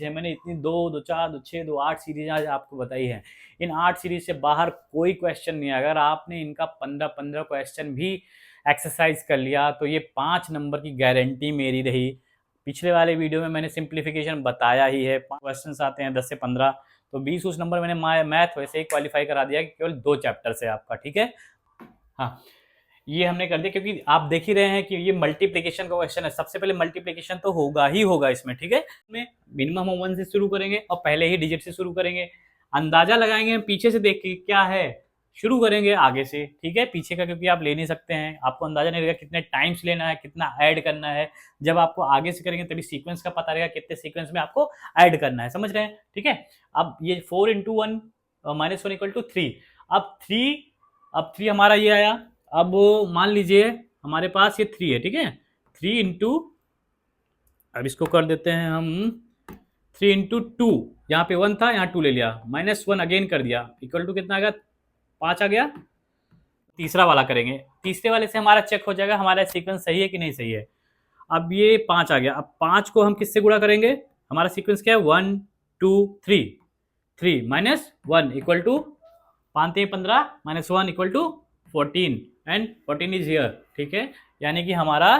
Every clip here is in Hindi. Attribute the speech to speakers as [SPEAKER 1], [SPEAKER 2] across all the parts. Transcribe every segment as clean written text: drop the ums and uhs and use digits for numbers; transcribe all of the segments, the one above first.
[SPEAKER 1] है, मैंने इतनी 2, 2, 4, 2, 6, 2, 8 सीरीज आज आपको बताई है। इन 8 सीरीज से बाहर कोई क्वेश्चन नहीं है। अगर आपने इनका 15-15 क्वेश्चन भी एक्सरसाइज कर लिया तो ये 5 नंबर की गारंटी मेरी रही। पिछले वाले वीडियो में मैंने सिंप्लीफिकेशन बताया ही है, 5 क्वेश्चन आते हैं 10 से 15, तो 20 उस नंबर मैंने मैथ वैसे ही क्वालिफाई करा दिया कि केवल 2 चैप्टर से आपका, ठीक है। हाँ, ये हमने कर दिया क्योंकि आप देख ही रहे हैं कि ये मल्टीप्लिकेशन का क्वेश्चन है। सबसे पहले मल्टीप्लिकेशन तो होगा ही होगा इसमें, ठीक है। में मिनिमम हम 1 से शुरू करेंगे और पहले ही डिजिट से शुरू करेंगे। अंदाजा लगाएंगे हम पीछे से देख के क्या है, शुरू करेंगे आगे से, ठीक है। पीछे का क्योंकि आप ले नहीं सकते हैं, आपको अंदाजा नहीं रहेगा कितने टाइम्स लेना है, कितना ऐड करना है। जब आपको आगे से करेंगे तभी सीक्वेंस का पता रहेगा कितने सीक्वेंस में आपको ऐड करना है, समझ रहे हैं, ठीक है। अब ये 4 × 1 -1 = 3। अब 3 हमारा ये आया। अब मान लीजिए हमारे पास ये 3 है, ठीक है। 3 इंटू, अब इसको कर देते हैं हम 3 × 2, यहाँ पे 1 था, यहाँ 2 ले लिया, -1 अगेन कर दिया, इक्वल टू कितना आ गया, 5 आ गया। तीसरा वाला करेंगे, तीसरे वाले से हमारा चेक हो जाएगा हमारा सीक्वेंस सही है कि नहीं सही है। अब ये 5 आ गया। अब 5 को हम किससे गुणा करेंगे, हमारा सीक्वेंस क्या है, 1 2 3, 3 - 1 equal to 5 3 15 -1 equal to 14 and 14 is here, ठीक है। यानी कि हमारा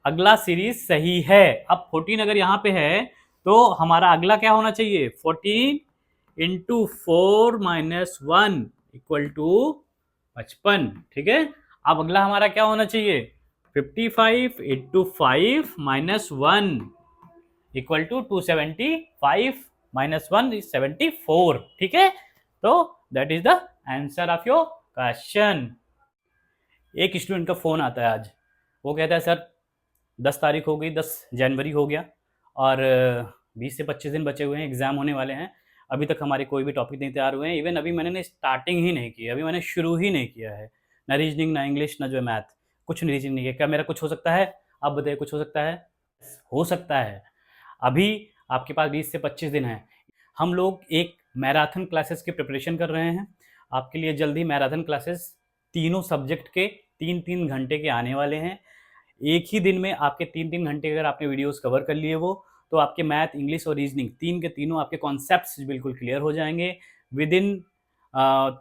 [SPEAKER 1] अगला सीरीज सही है। अब 14 अगर यहाँ पे है तो हमारा अगला क्या होना चाहिए, 14 × 4 - 1 इक्वल टू 55, ठीक है। अब अगला हमारा क्या होना चाहिए, 55 × 5 - 1 इक्वल टू 275 -1 is 74, ठीक है। तो that is the answer of your question. एक स्टूडेंट का फोन आता है आज, वो कहता है सर 10 तारीख हो गई, 10 जनवरी हो गया और 20 से 25 दिन बचे हुए हैं, एग्जाम होने वाले हैं, अभी तक हमारे कोई भी टॉपिक नहीं तैयार हुए हैं। इवन अभी मैंने स्टार्टिंग ही नहीं की, अभी मैंने शुरू ही नहीं किया है, ना रीजनिंग ना इंग्लिश ना जो मैथ, कुछ नहीं, रीजनिंग नहीं किया। क्या मेरा कुछ हो सकता है, आप बताइए, कुछ हो सकता है? हो सकता है। अभी आपके पास 20 से 25 दिन है। हम लोग एक मैराथन क्लासेस की प्रिपरेशन कर रहे हैं। आपके लिए जल्दी मैराथन क्लासेस तीनों सब्जेक्ट के 3-3 घंटे के आने वाले हैं। एक ही दिन में आपके 3-3 घंटे अगर आपने वीडियोस कवर कर लिए वो, तो आपके मैथ, इंग्लिश और रीजनिंग तीन के तीनों आपके कॉन्सेप्ट्स बिल्कुल क्लियर हो जाएंगे। विद इन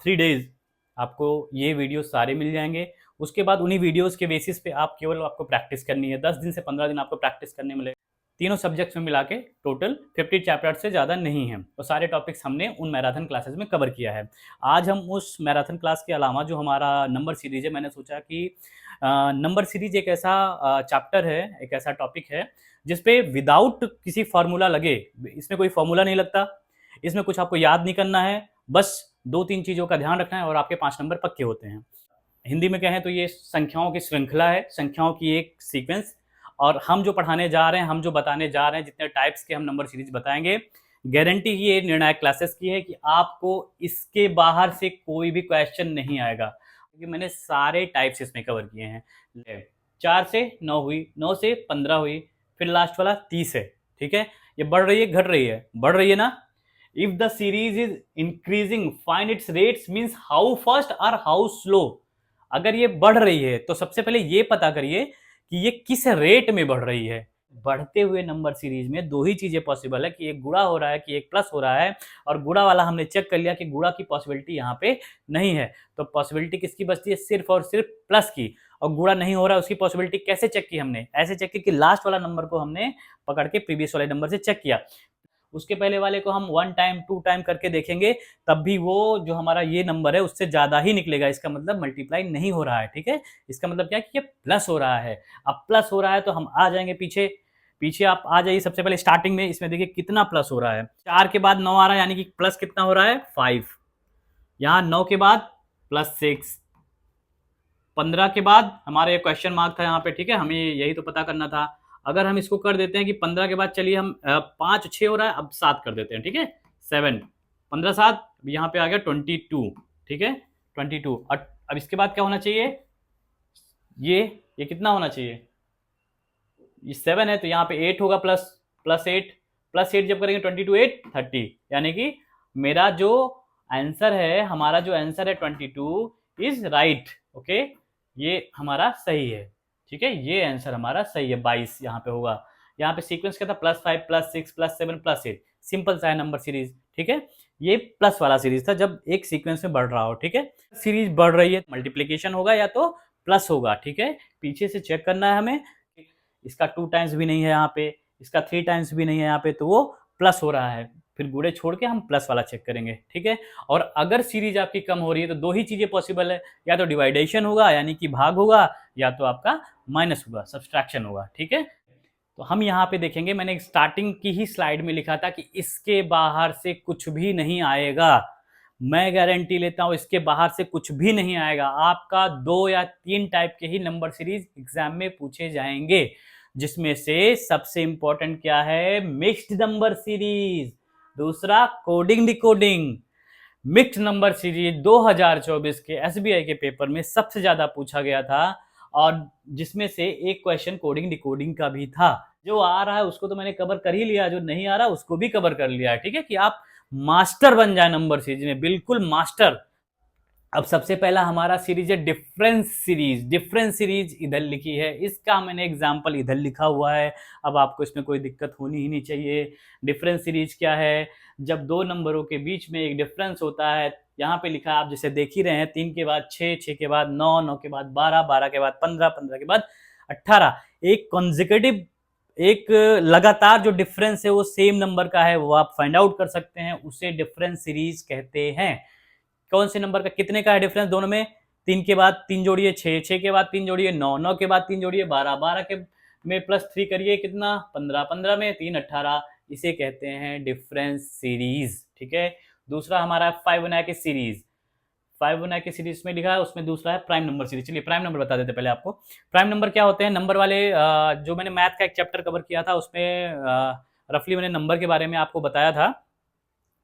[SPEAKER 1] 3 डेज आपको ये वीडियो सारे मिल जाएंगे। उसके बाद उन्हीं वीडियोस के बेसिस पे आप केवल आपको प्रैक्टिस करनी है। 10 दिन से 15 दिन आपको प्रैक्टिस करने मिलेगा। तीनों सब्जेक्ट्स में मिला के टोटल 50 चैप्टर से ज़्यादा नहीं है। तो सारे टॉपिक्स हमने उन मैराथन क्लासेस में कवर किया है। आज हम उस मैराथन क्लास के अलावा जो हमारा नंबर सीरीज है, मैंने सोचा कि नंबर सीरीज एक ऐसा चैप्टर है, एक ऐसा टॉपिक है जिसपे विदाउट किसी फार्मूला लगे, इसमें कोई फार्मूला नहीं लगता, इसमें कुछ आपको याद नहीं करना है, बस 2-3 चीज़ों का ध्यान रखना है और आपके 5 नंबर पक्के होते हैं। हिंदी में कहें तो ये संख्याओं की श्रृंखला है, संख्याओं की एक सीक्वेंस। और हम जो पढ़ाने जा रहे हैं, हम जो बताने जा रहे हैं, जितने टाइप्स के हम नंबर सीरीज बताएंगे, गारंटी ये निर्णायक क्लासेस की है कि आपको इसके बाहर से कोई भी क्वेश्चन नहीं आएगा, क्योंकि मैंने सारे टाइप्स इसमें कवर किए हैं। 4 से 9 हुई, 9 से 15 हुई, फिर लास्ट वाला 30 है, ठीक है। ये बढ़ रही है, घट रही है, बढ़ रही है ना। If the series is increasing find its rates, means how fast और हाउ स्लो। अगर ये बढ़ रही है तो सबसे पहले ये पता करिए कि ये किस रेट में बढ़ रही है। बढ़ते हुए नंबर सीरीज में 2 ही चीजें पॉसिबल है, कि एक गुणा हो रहा है कि एक प्लस हो रहा है। और गुणा वाला हमने चेक कर लिया कि गुणा की पॉसिबिलिटी यहाँ पे नहीं है, तो पॉसिबिलिटी किसकी बचती है, सिर्फ और सिर्फ प्लस की। और गुणा नहीं हो रहा है, उसकी पॉसिबिलिटी कैसे चेक की हमने, ऐसे चेक की कि लास्ट वाला नंबर को हमने पकड़ के प्रीवियस वाले नंबर से चेक किया। उसके पहले वाले को हम 1 टाइम 2 टाइम करके देखेंगे, तब भी वो जो हमारा ये नंबर है उससे ज्यादा ही निकलेगा। इसका मतलब मल्टीप्लाई नहीं हो रहा है, ठीक है। इसका मतलब क्या है कि ये प्लस हो रहा है। अब प्लस हो रहा है तो हम आ जाएंगे पीछे, पीछे आप आ जाइए। सबसे पहले स्टार्टिंग में इसमें देखिए कितना प्लस हो रहा है, 4 के बाद 9 आ रहा है, यानी कि प्लस कितना हो रहा है, 5। यहाँ 9 के बाद +6, 15 के बाद हमारा ये क्वेश्चन मार्क था यहाँ पे, ठीक है, हमें यही तो पता करना था। अगर हम इसको कर देते हैं कि 15 के बाद, चलिए हम 5 6 हो रहा है, अब 7 कर देते हैं, ठीक है, 7, 15 7, यहाँ पे आ गया 22, ठीक है, 22। अब इसके बाद क्या होना चाहिए, ये कितना होना चाहिए, ये 7 है तो यहाँ पे 8 होगा, +8 जब करेंगे 22 8 30, यानी कि मेरा जो आंसर है, हमारा जो आंसर है 22 इज राइट, ओके, ये हमारा सही है, ठीक है, ये आंसर हमारा सही है, 22 यहाँ पे होगा। यहाँ पे सीक्वेंस क्या था, +5 +6 +7 +8, सिंपल सा है नंबर सीरीज, ठीक है। ये प्लस वाला सीरीज था जब एक सीक्वेंस में बढ़ रहा हो, ठीक है। सीरीज बढ़ रही है, मल्टीप्लीकेशन होगा या तो प्लस होगा, ठीक है। पीछे से चेक करना है हमें, इसका 2 टाइम्स भी नहीं है यहाँ पे, इसका 3 टाइम्स भी नहीं है यहाँ पे, तो वो प्लस हो रहा है। फिर गुणे छोड़ के हम प्लस वाला चेक करेंगे, ठीक है। और अगर सीरीज आपकी कम हो रही है तो दो ही चीजें पॉसिबल है, या तो डिवाइडेशन होगा यानी कि भाग होगा, या तो आपका माइनस होगा, सब्सट्रैक्शन होगा, ठीक है। तो हम यहाँ पे देखेंगे, मैंने स्टार्टिंग की ही स्लाइड में लिखा था कि इसके बाहर से कुछ भी नहीं आएगा। मैं गारंटी लेता हूं इसके बाहर से कुछ भी नहीं आएगा। आपका 2 या 3 टाइप के ही नंबर सीरीज एग्जाम में पूछे जाएंगे, जिसमें से सबसे इंपॉर्टेंट क्या है, मिक्स्ड नंबर सीरीज, दूसरा coding decoding. Mixed number series 2024 के एसबीआई के पेपर में सबसे ज्यादा पूछा गया था, और जिसमें से एक क्वेश्चन कोडिंग डिकोडिंग का भी था। जो आ रहा है उसको तो मैंने कवर कर ही लिया, जो नहीं आ रहा उसको भी कवर कर लिया है, ठीक है, कि आप मास्टर बन जाए नंबर सीरीज में, बिल्कुल मास्टर। अब सबसे पहला हमारा सीरीज है डिफरेंस सीरीज। डिफरेंस सीरीज इधर लिखी है, इसका मैंने एग्जांपल इधर लिखा हुआ है। अब आपको इसमें कोई दिक्कत होनी ही नहीं चाहिए। डिफरेंस सीरीज क्या है, जब दो नंबरों के बीच में एक डिफरेंस होता है, यहाँ पे लिखा है आप जैसे देख ही रहे हैं, 3 के बाद 6, 6 के बाद 9, 9 के बाद 12, 12 के बाद 15, 15 के बाद 18, एक कॉन्जिक्यूटिव, एक लगातार जो डिफरेंस है वो सेम नंबर का है, वो आप फाइंड आउट कर सकते हैं, उसे डिफरेंस सीरीज कहते हैं। कौन से नंबर का कितने का है डिफरेंस दोनों में, 3 के बाद 3 जोड़िए 6, 6 के बाद 3 जोड़िए 9, 9 के बाद 3 जोड़िए 12, 12 के में +3 करिए कितना, 15, 15 में 3 18, इसे कहते हैं डिफरेंस सीरीज, ठीक है। दूसरा हमारा फिबोनाची सीरीज। फिबोनाची सीरीज में लिखा है, उसमें दूसरा है प्राइम नंबर सीरीज। चलिए प्राइम नंबर बता देते पहले आपको। प्राइम नंबर क्या होते हैं, नंबर वाले, जो मैंने मैथ का एक चैप्टर कवर किया था उसमें रफली मैंने नंबर के बारे में आपको बताया था।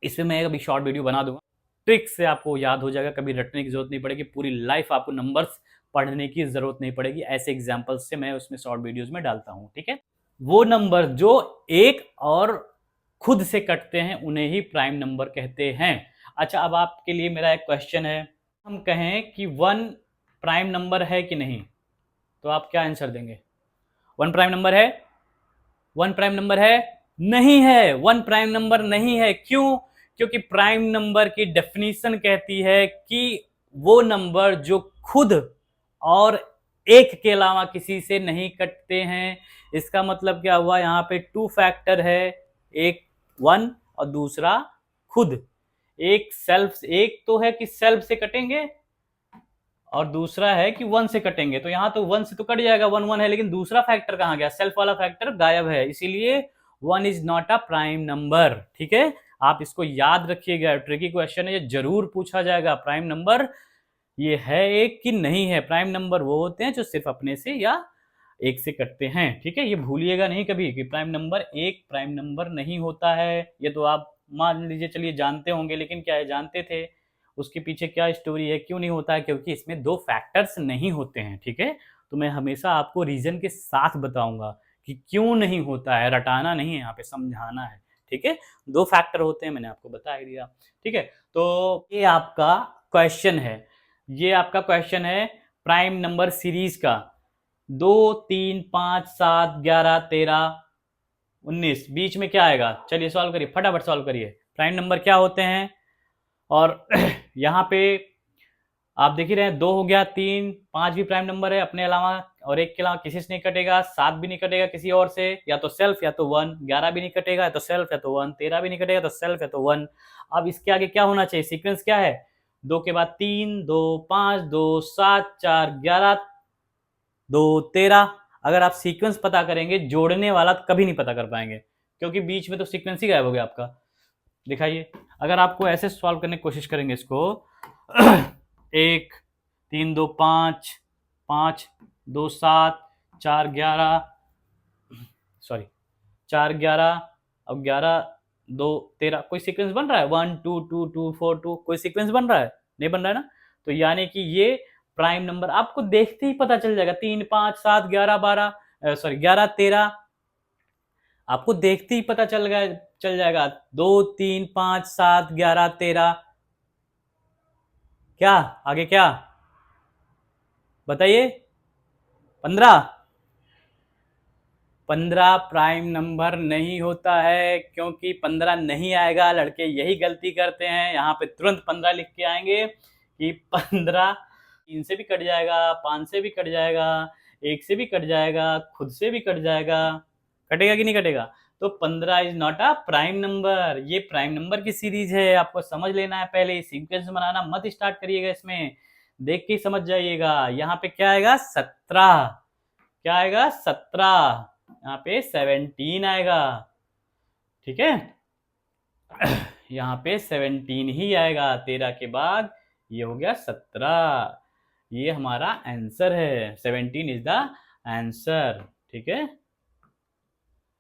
[SPEAKER 1] इसमें मैं अभी शॉर्ट वीडियो बना दूंगा, ट्रिक से आपको याद हो जाएगा, कभी रटने की जरूरत नहीं पड़ेगी, पूरी लाइफ आपको नंबर्स पढ़ने की जरूरत नहीं पड़ेगी। ऐसे एग्जांपल्स से मैं उसमें शॉर्ट वीडियोस में डालता हूं, ठीक है। वो नंबर जो एक और खुद से कटते हैं उन्हें ही प्राइम नंबर कहते हैं। अच्छा, अब आपके लिए मेरा एक क्वेश्चन है, हम कहें कि 1 प्राइम नंबर है कि नहीं, तो आप क्या आंसर देंगे। 1 प्राइम नंबर है, 1 प्राइम नंबर है, नहीं है, 1 प्राइम नंबर नहीं है। क्यों, क्योंकि प्राइम नंबर की डेफिनेशन कहती है कि वो नंबर जो खुद और एक के अलावा किसी से नहीं कटते हैं। इसका मतलब क्या हुआ, यहाँ पे 2 फैक्टर है, एक 1 और दूसरा खुद। एक तो है कि सेल्फ से कटेंगे और दूसरा है कि 1 से कटेंगे, तो यहां तो 1 से तो कट जाएगा, 1 1 है, लेकिन दूसरा फैक्टर कहां गया, सेल्फ वाला फैक्टर गायब है, इसीलिए 1 is not a prime number, ठीक है। आप इसको याद रखिएगा, ट्रिकी क्वेश्चन है, ये जरूर पूछा जाएगा। प्राइम नंबर ये है एक कि नहीं है। प्राइम नंबर वो होते हैं जो सिर्फ अपने से या एक से कटते हैं, ठीक है। ये भूलिएगा नहीं कभी कि प्राइम नंबर एक प्राइम नंबर नहीं होता है। ये तो आप मान लीजिए, चलिए जानते होंगे, लेकिन क्या है, जानते थे, उसके पीछे क्या स्टोरी है, क्यों नहीं होता है, क्योंकि इसमें 2 फैक्टर्स नहीं होते हैं, ठीक है। तो मैं हमेशा आपको रीजन के साथ बताऊंगा कि क्यों नहीं होता है, रटाना नहीं है, यहाँ पे समझाना है, ठीक है। 2 फैक्टर होते हैं, मैंने आपको बता ही दिया, ठीक है। तो ये आपका क्वेश्चन है, ये आपका क्वेश्चन है प्राइम नंबर सीरीज का। 2 3 5 7 11 13 19, बीच में क्या आएगा, चलिए सॉल्व करिए, फटाफट सॉल्व करिए। प्राइम नंबर क्या होते हैं, और यहाँ पे आप देख ही रहे हैं, 2 हो गया, 3 5 भी प्राइम नंबर है अपने अलावा, और एक के अलावा किसी से नहीं कटेगा, 7 भी नहीं कटेगा किसी और से, या तो सेल्फ या तो 1, 11 भी नहीं कटेगा या तो सेल्फ या तो 1, 13 भी नहीं कटेगा तो सेल्फ या तो 1। अब इसके आगे क्या होना चाहिए, सीक्वेंस क्या है, 2 के बाद 3, 2 5, 2 7, 4 11, 2 13। अगर आप सीक्वेंस पता करेंगे, जोड़ने वाला कभी नहीं पता कर पाएंगे, क्योंकि बीच में तो सीक्वेंस ही गायब हो गया आपका। दिखाइए, अगर आपको ऐसे सॉल्व करने की कोशिश करेंगे इसको 1 3 2 5 5 2 7 4 11, सॉरी 4 11, अब 11 2 13, कोई सीक्वेंस बन रहा है, 1 2 2 2 4 2, कोई सीक्वेंस बन रहा है, नहीं बन रहा है ना। तो यानी कि ये प्राइम नंबर आपको देखते ही पता चल जाएगा, 3 5 7 11 12, सॉरी 11 13, आपको देखते ही पता चल जाएगा 2 3 5 7 11 13। क्या आगे, क्या बताइए, 15, 15 प्राइम नंबर नहीं होता है, क्योंकि 15 नहीं आएगा। लड़के यही गलती करते हैं, यहाँ पे तुरंत 15 लिख के आएंगे कि 15 3 से भी कट जाएगा, 5 से भी कट जाएगा, 1 से भी कट जाएगा, खुद से भी कट जाएगा। कटेगा कि नहीं कटेगा? तो 15 is not a prime number. ये प्राइम नंबर की सीरीज है, आपको समझ लेना है। पहले सीक्वेंस बनाना मत स्टार्ट करिएगा, इसमें देख के ही समझ जाइएगा। यहाँ पे क्या आएगा? 17। क्या आएगा? 17। यहाँ पे 17 आएगा, ठीक है। यहाँ पे 17 ही आएगा, 13 के बाद ये हो गया 17। ये हमारा आंसर है, 17 इज द आंसर, ठीक है।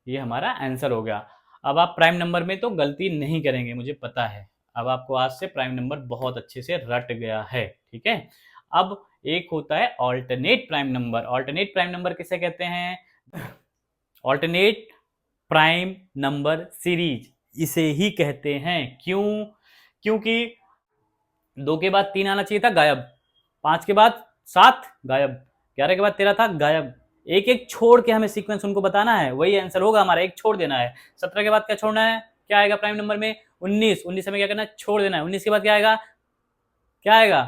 [SPEAKER 1] ये हमारा आंसर हो गया। अब आप प्राइम नंबर में तो गलती नहीं करेंगे, मुझे पता है। अब आपको आज से प्राइम नंबर बहुत अच्छे से रट गया है, ठीक है। अब एक होता है alternate prime number. Alternate prime number किसे कहते हैं? ऑल्टरनेट प्राइम नंबर सीरीज इसे ही कहते हैं। क्यों? क्योंकि 2 के बाद 3 आना चाहिए था, गायब। 5 के बाद 7, गायब। 11 के बाद 13 था, गायब। एक एक छोड़ के हमें सीक्वेंस उनको बताना है, वही आंसर होगा हमारा। एक छोड़ देना है। 17 के बाद क्या छोड़ना है? क्या आएगा प्राइम नंबर में? 19। 19 हमें क्या करना है? छोड़ देना है। 19 के बाद क्या आएगा? क्या आएगा?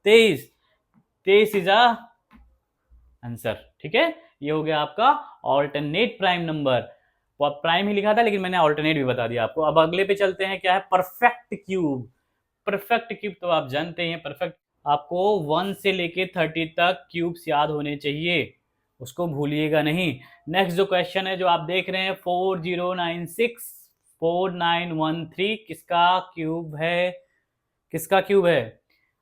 [SPEAKER 1] 23। 23 इज आंसर, ठीक है। ये हो गया आपका ऑल्टरनेट प्राइम नंबर। प्राइम ही लिखा था, लेकिन मैंने ऑल्टरनेट भी बता दिया आपको। अब अगले पे चलते हैं, क्या है? Perfect cube. परफेक्ट क्यूब तो आप जानते हैं। परफेक्ट आपको 1 से लेके 30 तक क्यूब्स याद होने चाहिए, उसको भूलिएगा नहीं। नेक्स्ट जो क्वेश्चन है जो आप देख रहे हैं, 4096 4913 किसका क्यूब है? किसका क्यूब है?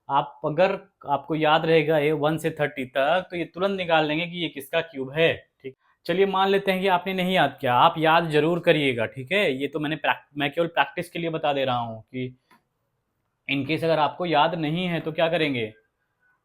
[SPEAKER 1] आप अगर आपको याद रहेगा ये 1 से 30 तक, तो ये तुरंत निकाल लेंगे कि ये किसका क्यूब है, ठीक। चलिए मान लेते हैं कि आपने नहीं याद किया, आप याद जरूर करिएगा, ठीक है। ये तो मैं केवल प्रैक्टिस के लिए बता दे रहा हूँ कि इनकेस अगर आपको याद नहीं है तो क्या करेंगे।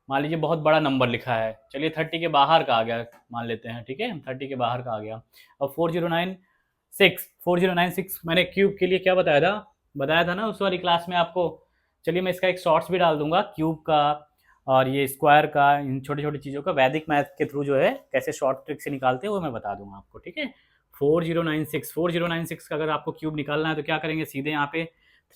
[SPEAKER 1] मान लीजिए बहुत बड़ा नंबर लिखा है, चलिए 30 के बाहर का आ गया मान लेते हैं, ठीक है। 30 के बाहर का आ गया। अब 4096 मैंने क्यूब के लिए क्या बताया था ना उस वाली क्लास में आपको। चलिए मैं इसका एक शॉर्ट्स भी डाल दूंगा, क्यूब का और ये स्क्वायर का, इन छोटी छोटी चीज़ों का वैदिक मैथ के थ्रू जो है कैसे शॉर्ट ट्रिक से निकालते हैं वो मैं बता दूंगा आपको, ठीक है। 4096 का अगर आपको क्यूब निकालना है तो क्या करेंगे, सीधे यहाँ पे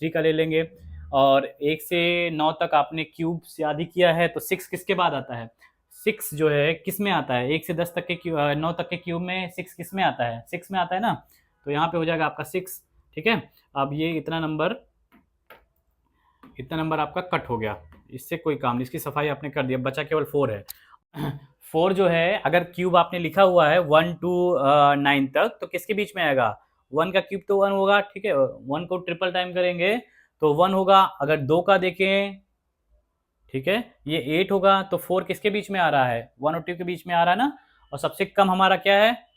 [SPEAKER 1] 3 का ले लेंगे। और 1 से 9 तक आपने क्यूब से आधी किया है, तो 6 किसके बाद आता है? 6 जो है किस में आता है? 1 से 10 तक के 9 तक के क्यूब में 6 किस में आता है? 6 में आता है ना। तो यहाँ पे हो जाएगा आपका 6, ठीक है। अब ये इतना नंबर आपका कट हो गया, इससे कोई काम नहीं, इसकी सफाई आपने कर दिया, बचा केवल 4 है। 4 जो है अगर क्यूब आपने लिखा हुआ है 1 to 9 तक, तो किसके बीच में आएगा? 1 का क्यूब तो 1 होगा, ठीक है। 1 को ट्रिपल टाइम करेंगे तो 1 होगा। अगर 2 का देखें, ठीक है, ये 8 होगा। तो 4 किसके बीच में आ रहा है? 1 और 2 के बीच में आ रहा है ना। और सबसे कम हमारा क्या है?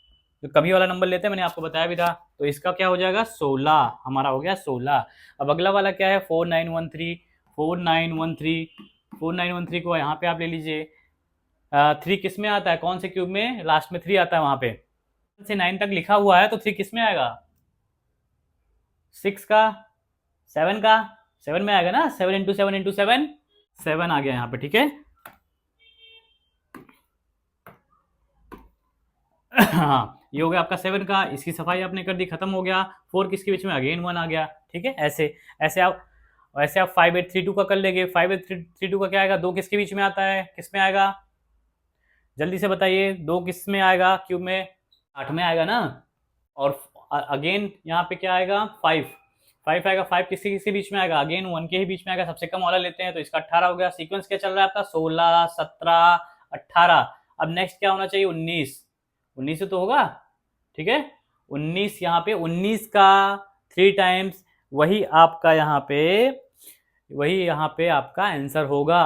[SPEAKER 1] तो कभी वाला नंबर लेते हैं, मैंने आपको बताया भी था। तो इसका क्या हो जाएगा? 16 हमारा हो गया 16। अब अगला वाला क्या है? 4913 को यहाँ पे आप ले लीजिए। 3 किस में आता है? कौन से क्यूब में? लास्ट में 3 आता है वहां पे। से 9 तक लिखा हुआ है तो 3 किस में आएगा? 6 का, 7 का, 7 में आएगा ना। 7 इंटू 7 इंटू 7, 7 आ गया यहाँ पे, ठीक है। हाँ, ये हो गया आपका 7 का, इसकी सफाई आपने कर दी, खत्म हो गया। 4 किसके बीच में? अगेन 1 आ गया, ठीक है। ऐसे ऐसे आप 5832 का कर लेंगे। 5832 का क्या आएगा? 2 किसके बीच में आता है? किस में आएगा? जल्दी से बताइए, 2 किस में आएगा क्यूब में? 8 में आएगा ना। और अगेन यहाँ पे क्या आएगा? 5 आएगा। 5 किसके किसके बीच में आएगा? अगेन 1 के ही बीच में आएगा। सबसे कम वाला लेते हैं तो इसका 18 हो गया। सीक्वेंस क्या चल रहा है आपका? 16 17 18। अब नेक्स्ट क्या होना चाहिए? 19 से तो होगा, ठीक है। 19 यहाँ पे 19 का 3 टाइम्स वही यहाँ पे आपका आंसर होगा।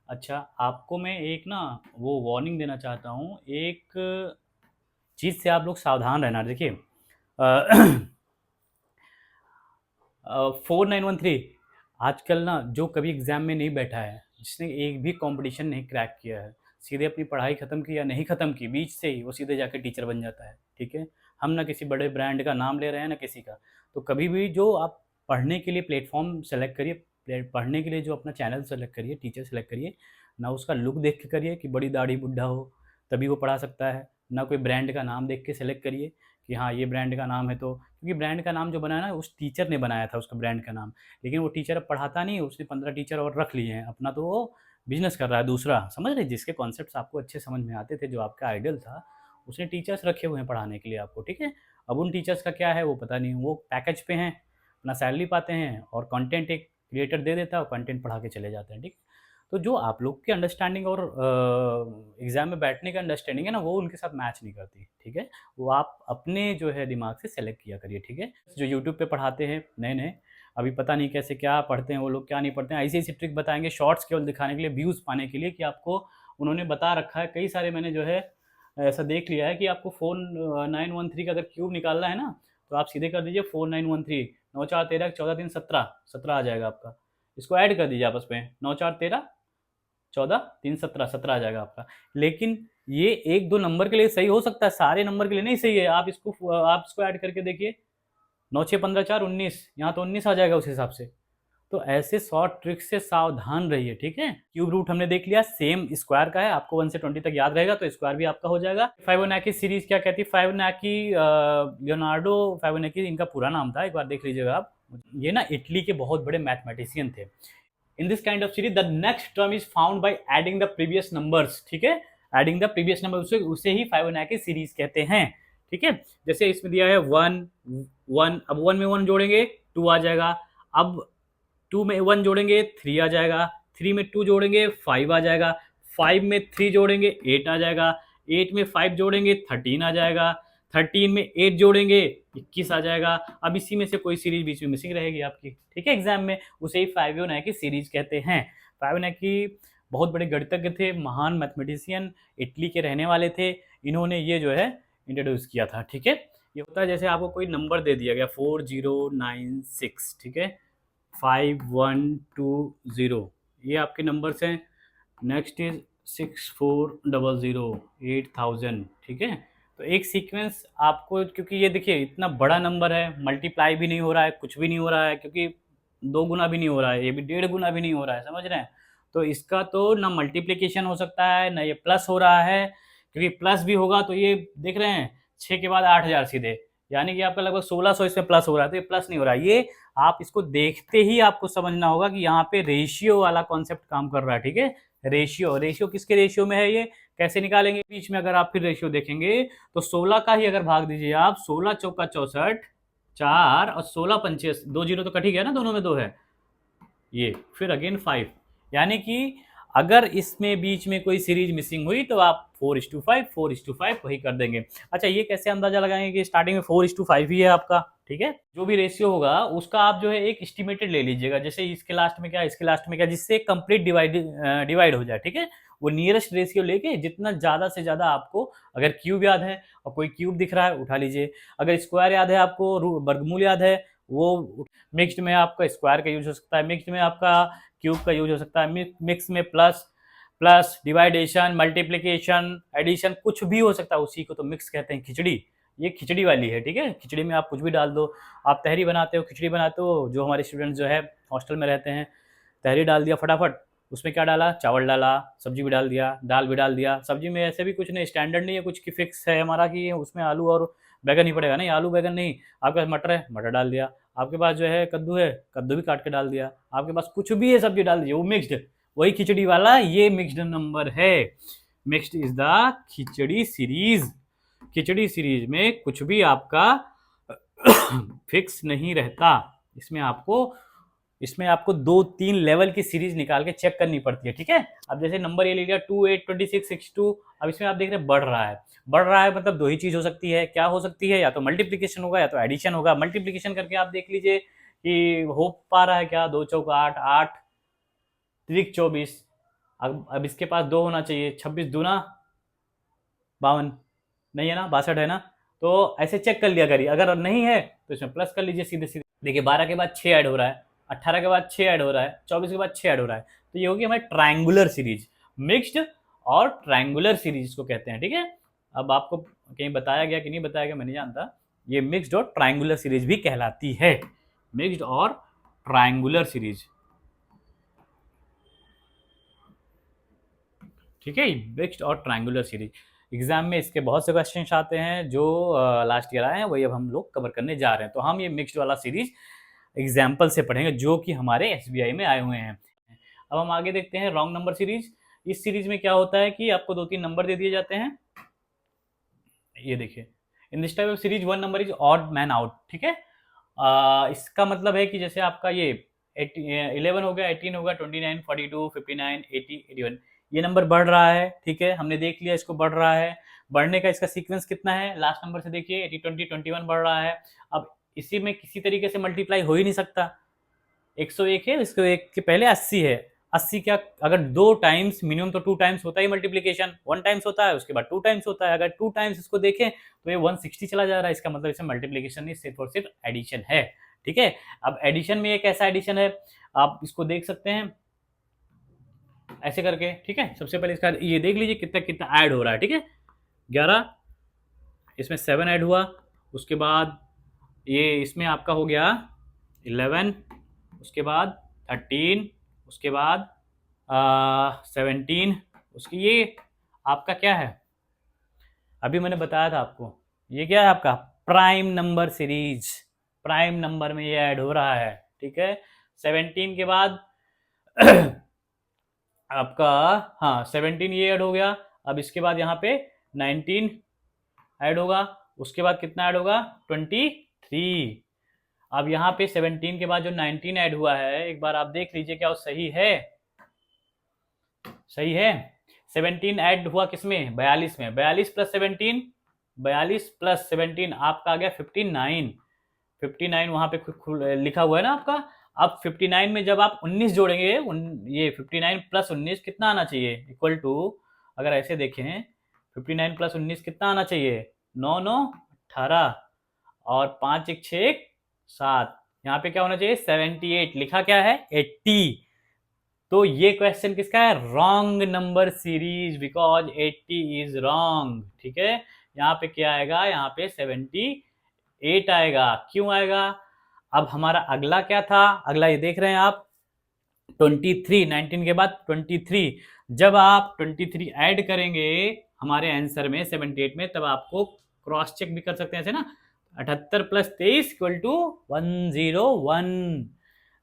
[SPEAKER 1] अच्छा, आपको मैं एक ना वो वार्निंग देना चाहता हूँ। एक चीज़ से आप लोग सावधान रहना। देखिए 4913 आजकल ना जो कभी एग्ज़ाम में नहीं बैठा है, जिसने एक भी कंपटीशन नहीं क्रैक किया है, सीधे अपनी पढ़ाई ख़त्म की या नहीं ख़त्म की, बीच से ही वो सीधे जाके टीचर बन जाता है, ठीक है। हम ना किसी बड़े ब्रांड का नाम ले रहे हैं ना किसी का। तो कभी भी जो आप पढ़ने के लिए प्लेटफॉर्म सेलेक्ट करिए, पढ़ने के लिए जो अपना चैनल सेलेक्ट करिए, टीचर सेलेक्ट करिए ना, उसका लुक देख के करिए कि बड़ी दाढ़ी बुढ़ा हो तभी वो पढ़ा सकता है, ना कोई ब्रांड का नाम देख के सेलेक्ट करिए कि हाँ ये ब्रांड का नाम है, तो क्योंकि ब्रांड का नाम जो बनाया ना उस टीचर ने बनाया था उसका ब्रांड का नाम, लेकिन वो टीचर अब पढ़ाता नहीं, उसने 15 टीचर और रख लिए हैं, अपना तो वो बिजनेस कर रहा है दूसरा, समझ रहे, जिसके कॉन्सेप्ट्स आपको अच्छे समझ में आते थे, जो आपका आइडल था, उसने टीचर्स रखे हुए हैं पढ़ाने के लिए आपको, ठीक है। अब उन टीचर्स का क्या है वो पता नहीं, वो पैकेज पे हैं, अपना सैलरी पाते हैं और कंटेंट एक क्रिएटर दे देता है और कंटेंट पढ़ा के चले जाते हैं, ठीक। तो जो आप लोग की अंडरस्टैंडिंग और एग्ज़ाम में बैठने का अंडरस्टैंडिंग है ना, वो उनके साथ मैच नहीं करती, ठीक है। वो आप अपने जो है दिमाग से सेलेक्ट किया करिए, ठीक है। जो यूट्यूब पे पढ़ाते हैं नए-नए, अभी पता नहीं कैसे क्या पढ़ते हैं वो लोग, क्या नहीं पढ़ते हैं, ऐसी-ऐसी ट्रिक बताएँगे शॉर्ट्स केवल दिखाने के लिए, व्यूज़ पाने के लिए, कि आपको उन्होंने बता रखा है, कई सारे मैंने जो है ऐसा देख लिया है कि आपको 4913 का अगर क्यूब निकालना है ना, तो आप सीधे कर दीजिए 4913, 9 4 13 14 3 17, 17 आ जाएगा आपका। इसको ऐड कर दीजिए आपस में, 9 4 13 14 3 17, 17 आ जाएगा आपका। लेकिन ये 1-2 नंबर के लिए सही हो सकता है, सारे नंबर के लिए नहीं सही है। आप इसको ऐड करके देखिए, 9 6 15 4 19, यहाँ तो 19 आ जाएगा उस हिसाब से। तो ऐसे शॉर्ट ट्रिक से सावधान रहिए, ठीक है। क्यूब रूट हमने देख लिया, सेम स्क्वायर का है, आपको 1 से 20 तक याद रहेगा तो स्क्वायर भी आपका हो जाएगा। फिबोनाची सीरीज क्या कहती है? फिबोनाची लियोनार्डो फिबोनाची इनका पूरा नाम था, एक बार देख लीजिएगा आप। ये ना इटली के बहुत बड़े मैथमेटिशियन थे। In this kind of series the next term is found by adding the previous numbers, ठीक है। एडिंग द प्रीवियस नंबर, उसे ही फिबोनाची सीरीज कहते हैं, ठीक है। जैसे इसमें दिया है 1 1, अब 1 में 1 जोड़ेंगे 2 आ जाएगा, अब 2 में 1 जोड़ेंगे 3 आ जाएगा, 3 में 2 जोड़ेंगे 5 आ जाएगा, 5 में 3 जोड़ेंगे 8 आ जाएगा, 8 में 5 जोड़ेंगे 13 आ जाएगा, 13 में 8 जोड़ेंगे 21 आ जाएगा। अब इसी में से कोई सीरीज बीच में मिसिंग रहेगी आपकी, ठीक है, एग्जाम में, उसे ही फिबोनाची सीरीज कहते हैं। फिबोनाची बहुत बड़े गणितज्ञ थे, महान मैथमेटिशियन, इटली के रहने वाले थे, इन्होंने ये जो है इंट्रोड्यूस किया था, ठीक है। ये होता है जैसे आपको कोई नंबर दे दिया गया 4096, ठीक है, 5120, ये आपके नंबर्स हैं। नेक्स्ट इज 6400, 8000, ठीक है। तो एक सीक्वेंस आपको, क्योंकि ये देखिए इतना बड़ा नंबर है, मल्टीप्लाई भी नहीं हो रहा है, कुछ भी नहीं हो रहा है, क्योंकि 2 गुना भी नहीं हो रहा है, ये भी 1.5 गुना भी नहीं हो रहा है, समझ रहे हैं। तो इसका तो ना मल्टीप्लिकेशन हो सकता है, ना ये प्लस हो रहा है, क्योंकि प्लस भी होगा तो ये देख रहे हैं 6 के बाद 8000 सीधे, यानी कि आपका लगभग 1600 इसमें प्लस हो रहा है, तो ये प्लस नहीं हो रहा है। ये आप इसको देखते ही आपको समझना होगा कि यहाँ पे रेशियो वाला कॉन्सेप्ट काम कर रहा है, ठीक है। रेशियो किसके रेशियो में है, ये कैसे निकालेंगे? बीच में अगर आप फिर रेशियो देखेंगे तो 16 का ही अगर भाग दीजिए आप, 16 चौका 64, 4 और 16 पंचे 2 जीरो तो कट ही गया ना, दोनों में 2 है, ये फिर अगेन 5, यानी कि अगर इसमें बीच में कोई सीरीज मिसिंग हुई तो आप 4:5 4:5 वही कर देंगे। अच्छा, ये कैसे अंदाजा लगाएंगे कि स्टार्टिंग में 4:5 ही है आपका, ठीक है। जो भी रेशियो होगा उसका आप जो है एक एस्टिमेटेड ले लीजिएगा, जैसे इसके लास्ट में क्या, इसके लास्ट में क्या, जिससे कंप्लीट डिवाइड हो जाए, ठीक है। वो नियरेस्ट रेशियो लेके जितना ज़्यादा से ज़्यादा आपको, अगर क्यूब याद है और कोई क्यूब दिख रहा है उठा लीजिए, अगर स्क्वायर याद है आपको, वर्गमूल याद है, वो मिक्स्ड में आपका स्क्वायर का यूज हो सकता है, मिक्स्ड में आपका क्यूब का यूज हो सकता है, मिक्स में प्लस प्लस डिवाइडेशन, मल्टीप्लिकेशन, एडिशन, कुछ भी हो सकता है, उसी को तो मिक्स कहते हैं। खिचड़ी, ये खिचड़ी वाली है, ठीक है। खिचड़ी में आप कुछ भी डाल दो, आप तहरी बनाते हो, खिचड़ी बनाते हो, जो हमारे स्टूडेंट्स जो है हॉस्टल में रहते हैं, तहरी डाल दिया फटाफट, उसमें क्या डाला, चावल डाला, सब्जी भी डाल दिया, दाल भी डाल दिया। सब्जी में ऐसे भी कुछ नहीं, स्टैंडर्ड नहीं है कुछ कि फिक्स है हमारा कि उसमें आलू और बैगन ही पड़ेगा, नहीं, आलू बैगन नहीं, आपके पास मटर है, मटर डाल दिया, आपके पास जो है कद्दू है, कद्दू भी काट के डाल दिया, आपके पास कुछ भी है सब्जी डाल दीजिए, वो मिक्स्ड, वही खिचड़ी वाला ये मिक्स्ड नंबर है। Mixed is the khichdi series. Khichdi series में कुछ भी आपका फिक्स नहीं रहता, इसमें आपको 2-3 लेवल की सीरीज निकाल के चेक करनी पड़ती है, ठीक है। अब जैसे नंबर ये ले लिया 2 8 26 62, अब इसमें आप देख रहे हैं बढ़ रहा है, मतलब 2 ही चीज हो सकती है, क्या हो सकती है, या तो मल्टीप्लिकेशन होगा या तो एडिशन होगा। मल्टीप्लिकेशन करके आप देख लीजिए कि हो पा रहा है क्या, 2 चौका 8, 8 त्रिक 24, अब इसके पास 2 होना चाहिए, 26 दूना 52, नहीं है ना, 62 है ना, तो ऐसे चेक कर लिया करिए, अगर नहीं है तो इसमें प्लस कर लीजिए सीधे सीधे। देखिए 12 के बाद 6 ऐड हो रहा है, 18 के बाद 6 ऐड हो रहा है, 24 के बाद 6 ऐड हो रहा है, तो ये होगी हमारी ट्रायंगुलर सीरीज। मिक्स्ड और ट्रायंगुलर सीरीज को कहते हैं, ठीक है। अब आपको कहीं बताया गया कि नहीं बताया गया मैं नहीं जानता, ये मिक्स्ड और ट्रायंगुलर सीरीज भी कहलाती है, मिक्स्ड और ट्रायंगुलर सीरीज, ठीक है, मिक्स्ड और ट्रायंगुलर सीरीज। एग्जाम में इसके बहुत से क्वेश्चन आते हैं जो लास्ट ईयर आए हैं, वही अब हम लोग कवर करने जा रहे हैं। तो हम ये मिक्स्ड वाला सीरीज एग्जाम्पल से पढ़ेंगे जो कि हमारे एसबीआई में आए हुए हैं। अब हम आगे देखते हैं रॉन्ग नंबर सीरीज। इस सीरीज में क्या होता है कि आपको 2-3 नंबर दे दिए जाते हैं। ये देखिए, in this type of series 1 number is odd man out, ठीक है। इसका मतलब है कि जैसे आपका ये 11 हो गया, 18 होगा, 29, 42, 59, 80, 81, ये नंबर बढ़ रहा है, ठीक है। हमने देख लिया इसको बढ़ रहा है। बढ़ने का इसका सीक्वेंस कितना है, लास्ट नंबर से देखिए, 80, 20, 21 बढ़ रहा है। अब इसी में किसी तरीके से मल्टीप्लाई हो ही नहीं सकता। 101 है, इसको 1 के पहले 80 है। 80 क्या, अगर 2 टाइम्स, मिनिमम तो 2 टाइम्स होता है मल्टीप्लीकेशन, 1 टाइम्स होता है, उसके बाद 2 टाइम्स होता है। अगर 2 टाइम्स इसको देखें तो ये 160 चला जा रहा है। इसका मतलब इसमें मल्टीप्लीकेशन नहीं, सिर्फ और सिर्फ एडिशन है, ठीक है। अब एडिशन में एक ऐसा एडिशन है, आप इसको देख सकते हैं ऐसे करके, ठीक है। सबसे पहले इसका ये देख लीजिए कितना कितना ऐड हो रहा है, ठीक है। 11, इसमें 7 ऐड हुआ, उसके बाद ये इसमें आपका हो गया 11, उसके बाद 13, उसके बाद 17, उसकी ये आपका क्या है, अभी मैंने बताया था आपको, ये क्या है आपका prime number series. Prime number में ये ऐड हो रहा है, ठीक है। 17 के बाद आपका, हाँ 17 ये ऐड हो गया। अब इसके बाद यहाँ पे 19 ऐड होगा, उसके बाद कितना ऐड होगा, 23। अब यहाँ पे 17 के बाद जो 19 ऐड हुआ है, एक बार आप देख लीजिए क्या वो सही है, सही है। 17 ऐड हुआ किसमें, 42 में। 42 प्लस 17, 42 प्लस 17 आपका आ गया 59। 59 वहां पे लिखा हुआ है ना आपका। अब 59 में जब आप 19 जोड़ेंगे, ये 59 प्लस 19 कितना आना चाहिए, इक्वल टू, अगर ऐसे देखें 59 प्लस 19 कितना आना चाहिए, 9 9 18 और 5 1 6 7। यहाँ पे क्या होना चाहिए, 78। लिखा क्या है, 80। तो ये क्वेश्चन किसका है, wrong number series, because 80 is wrong, ठीक है। यहाँ पे क्या आएगा, यहाँ पे 78 आएगा। क्यों आएगा, अब हमारा अगला क्या था, अगला ये देख रहे हैं आप 23, 19 के बाद 23। जब आप 23 ऐड करेंगे हमारे आंसर में 78 में, तब आपको क्रॉस चेक भी कर सकते हैं ऐसे ना, 78 plus 23 equal to 101।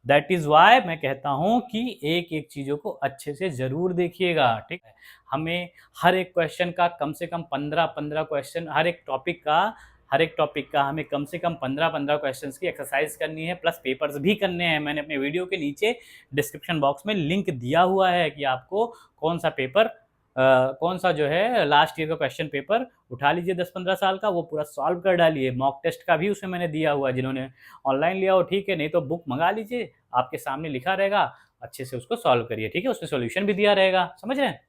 [SPEAKER 1] That is why मैं कहता हूं कि एक एक चीजों को अच्छे से जरूर देखिएगा, ठीक है। हमें हर एक क्वेश्चन का कम से कम 15 क्वेश्चन, हर एक टॉपिक का हमें कम से कम 15 क्वेश्चंस की एक्सरसाइज करनी है, प्लस पेपर्स भी करने हैं। मैंने अपने वीडियो के नीचे डिस्क्रिप्शन बॉक्स में लिंक दिया हुआ है कि आपको कौन सा पेपर, कौन सा जो है लास्ट ईयर का क्वेश्चन पेपर उठा लीजिए 10-15 साल का, वो पूरा सॉल्व कर डालिए। मॉक टेस्ट का भी उसमें मैंने दिया हुआ है, जिन्होंने ऑनलाइन लिया हो ठीक है, नहीं तो बुक मंगा लीजिए, आपके सामने लिखा रहेगा, अच्छे से उसको सॉल्व करिए, ठीक है। उसमें सॉल्यूशन भी दिया रहेगा, समझ रहे हैं।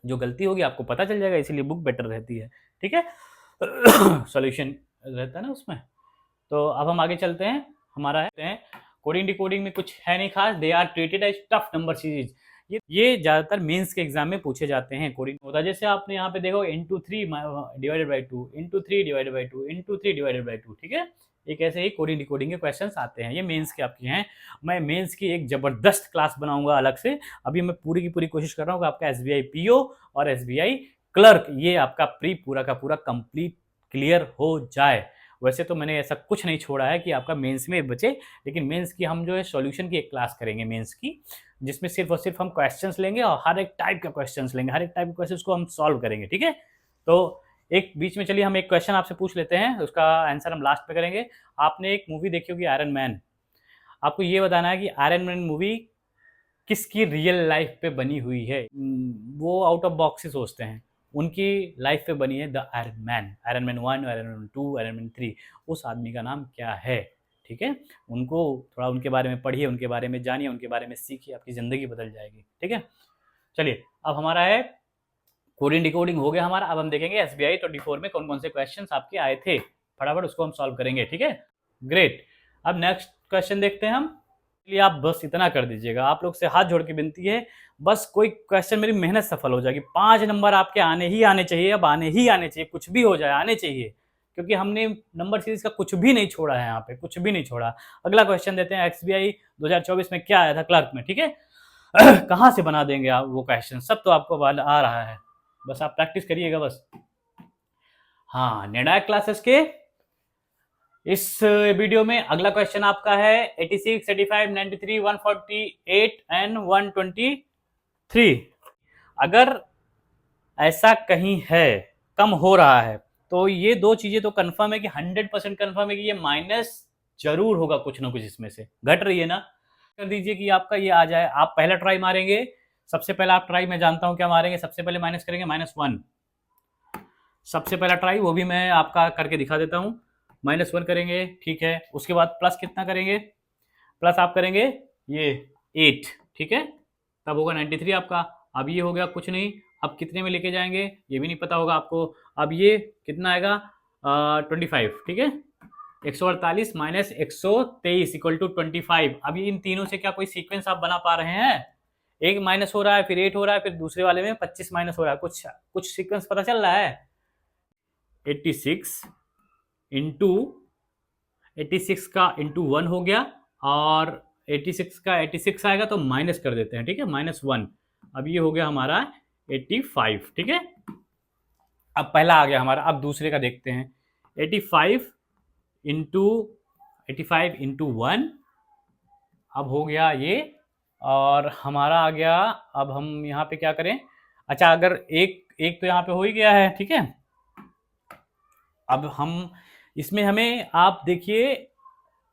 [SPEAKER 1] जो गलती होगी आपको पता चल जाएगा, इसीलिए बुक बेटर रहती है, ठीक है। सॉल्यूशन रहता है ना उसमें। तो अब हम आगे चलते हैं, हमारा है कोडिंग डिकोडिंग में कुछ है नहीं खास, they are treated as tough number series. ये ज्यादातर मेंस के एग्जाम में पूछे जाते हैं। कोडिंग होता है जैसे आपने यहाँ पे देखो into 3 divided by 2, into 3 divided by 2, into 3 divided by 2, ठीक है। एक ऐसे ही कोडिंग डिकोडिंग के क्वेश्चंस आते हैं, ये मेंस के आपके हैं। मैं मेंस की एक जबरदस्त क्लास बनाऊंगा अलग से। अभी मैं पूरी की पूरी कोशिश कर रहा हूँ कि आपका एसबीआई पीओ और एसबीआई क्लर्क, ये आपका पूरा का पूरा कंप्लीट क्लियर हो जाए। वैसे तो मैंने ऐसा कुछ नहीं छोड़ा है कि आपका मेंस में बचे, लेकिन मेंस की हम जो है सॉल्यूशन की एक क्लास करेंगे मेंस की, जिसमें सिर्फ और सिर्फ हम क्वेश्चंस लेंगे और हर एक टाइप का क्वेश्चंस लेंगे, हर एक टाइप के क्वेश्चंस को हम सॉल्व करेंगे, ठीक है। तो एक बीच में चलिए हम एक क्वेश्चन आपसे पूछ लेते हैं, उसका आंसर हम लास्ट पे करेंगे। आपने एक मूवी देखी होगी आयरन मैन, आपको ये बताना है कि आयरन मैन मूवी किसकी रियल लाइफ पे बनी हुई है। वो आउट ऑफ बॉक्स ही सोचते हैं, उनकी लाइफ पे बनी है the iron man. Iron man 1, iron man 2, iron man 3, उस आदमी का नाम क्या है, ठीक है। उनको थोड़ा उनके बारे में पढ़िए, उनके बारे में जानिए, उनके बारे में सीखिए, आपकी ज़िंदगी बदल जाएगी, ठीक है। चलिए अब हमारा है कोडिंग डिकोडिंग हो गया हमारा। अब हम देखेंगे एसबीआई 24 में कौन कौन से क्वेश्चन आपके आए थे, फटाफट उसको हम सॉल्व करेंगे, ठीक है। ग्रेट। अब नेक्स्ट क्वेश्चन देखते हैं हम। लिए आप बस इतना कर दीजिएगा, आप लोग से हाथ जोड़ के विनती है, बस कोई क्वेश्चन मेरी मेहनत सफल हो जाएगी। 5 नंबर आपके आने ही आने चाहिए, अब आने ही आने चाहिए, कुछ भी हो जाए आने चाहिए, क्योंकि हमने नंबर सीरीज का कुछ भी नहीं छोड़ा है, यहाँ पे कुछ भी नहीं छोड़ा। अगला क्वेश्चन देते हैं, एसबीआई 2024 में क्या आया था क्लर्क में, ठीक है। कहाँ से बना देंगे आप वो क्वेश्चन, सब तो आपको आ रहा है। बस आप प्रैक्टिस करिएगा बस। हाँ, नेडाक क्लासेस के इस वीडियो में अगला क्वेश्चन आपका है 86, 85, 93, 148 एंड 123। अगर ऐसा कहीं है, कम हो रहा है, तो ये दो चीजें तो कंफर्म है कि 100% कंफर्म है कि ये माइनस जरूर होगा कुछ ना कुछ इसमें से। घट रही है ना, कर दीजिए कि आपका ये आ जाए। आप पहला ट्राई मारेंगे, सबसे पहला आप ट्राई मैं जानता हूं क्या मारेंगे, सबसे पहले माइनस करेंगे -1। सबसे पहला ट्राई वो भी मैं आपका करके दिखा देता हूं। -1 करेंगे, ठीक है। उसके बाद प्लस कितना करेंगे, प्लस आप करेंगे ये 8, ठीक है, तब होगा 93 आपका। अब ये हो गया कुछ नहीं, अब कितने में लेके जाएंगे ये भी नहीं पता होगा आपको। अब ये कितना आएगा 25, ठीक है। 148 माइनस 123 इक्वल टू 25। अब इन तीनों से क्या कोई सीक्वेंस आप बना पा रहे हैं? एक माइनस हो रहा है, फिर 8 हो रहा है, फिर दूसरे वाले में 25 माइनस हो रहा है, कुछ सीक्वेंस पता चल रहा है? 86 इंटू 86 का इंटू 1 हो गया, और 86 का 86 आएगा तो माइनस कर देते हैं, ठीक है, -1। अब ये हो गया हमारा 85, ठीक है। अब पहला आ गया हमारा, अब दूसरे का देखते हैं। 85 इंटू 1 अब हो गया ये, और हमारा आ गया। अब हम यहाँ पे क्या करें, अच्छा अगर एक तो यहाँ पे हो ही गया है, ठीक है। अब हम इसमें हमें आप देखिए